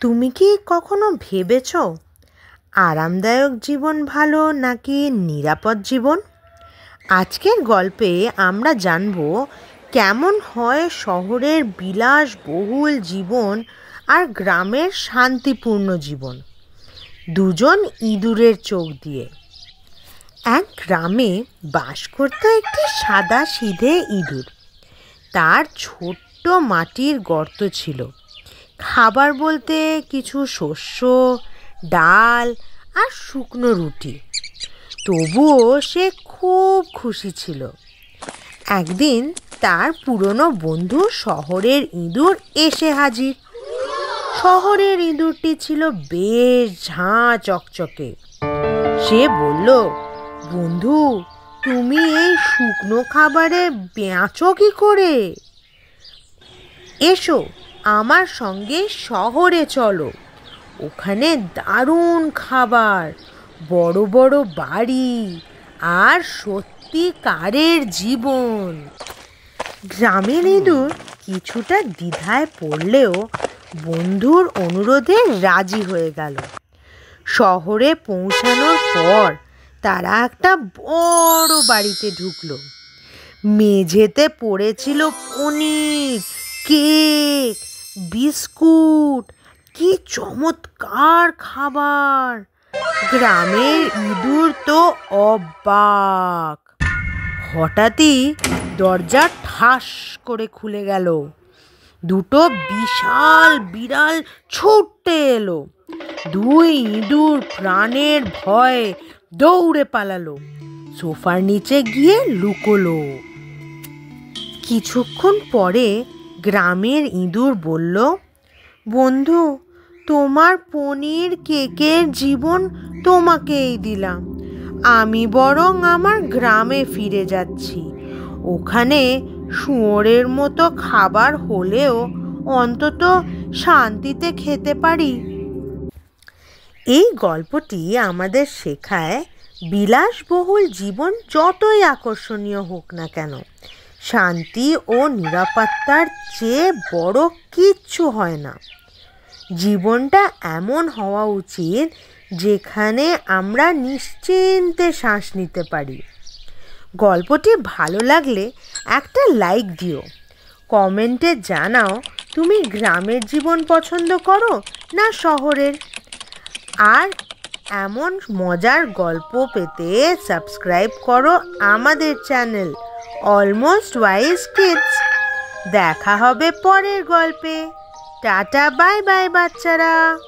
তুমি কি কখনো ভেবেছো আরামদায়ক জীবন ভালো নাকি নিরাপদ জীবন? আজকের গল্পে আমরা জানব কেমন হয় শহরের বিলাসবহুল জীবন আর গ্রামের শান্তিপূর্ণ জীবন, দুজন ইঁদুরের চোখ দিয়ে। এক গ্রামে বাস করত একটি সাদাসিধে ইঁদুর। তার ছোট্ট মাটির গর্ত ছিল। খাবার বলতে কিছু শস্য, ডাল আর শুকনো রুটি। তবুও সে খুব খুশি ছিল। একদিন তার পুরনো বন্ধু শহরের ইঁদুর এসে হাজির। শহরের ইঁদুরটি ছিল বেশ ঝাঁ চকচকে। সে বলল, বন্ধু, তুমি এই শুকনো খাবারে বেঁচো কি করে? এসো আমার সঙ্গে শহরে চলো। ওখানে দারুণ খাবার, বড় বড় বাড়ি আর সত্যিকারের জীবন। গ্রামের ইঁদুর কিছুটা দ্বিধায় পড়লেও বন্ধুর অনুরোধে রাজি হয়ে গেল। শহরে পৌঁছানোর পর তারা একটা বড় বাড়িতে ঢুকলো। মেঝেতে পড়েছিল পনির, কেক, বিস্কুট। কি চমৎকার খাবার! গ্রামের ইঁদুর তো অবাক। হঠাৎই দরজা ঠাস করে খুলে গেল। দুটো বিশাল বিড়াল ছুটে এলো। দুই ইঁদুর প্রাণের ভয়ে দৌড়ে পালালো, সোফার নিচে গিয়ে লুকোলো। কিছুক্ষণ পরে গ্রামের ইঁদুর বলল, বন্ধু, তোমার পনির কেকের জীবন তোমাকেই দিলাম। আমি বরং আমার গ্রামে ফিরে যাচ্ছি। ওখানে শুয়োরের মতো খাবার হলেও অন্তত শান্তিতে খেতে পারি। এই গল্পটি আমাদের শেখায়, বিলাসবহুল জীবন যতই আকর্ষণীয় হোক না কেন, শান্তি ও নিরাপত্তার চেয়ে বড় কিচ্ছু হয় না। জীবনটা এমন হওয়া উচিত যেখানে আমরা নিশ্চিন্তে শ্বাস নিতে পারি। গল্পটি ভালো লাগলে একটা লাইক দিও। কমেন্টে জানাও তুমি গ্রামের জীবন পছন্দ করো না শহরের। আর এমন মজার গল্প পেতে সাবস্ক্রাইব করো আমাদের চ্যানেল অলমোস্ট ওয়াইজ কিডস। দেখা হবে পরের গল্পে। টাটা, বাই বাই বাচ্চারা।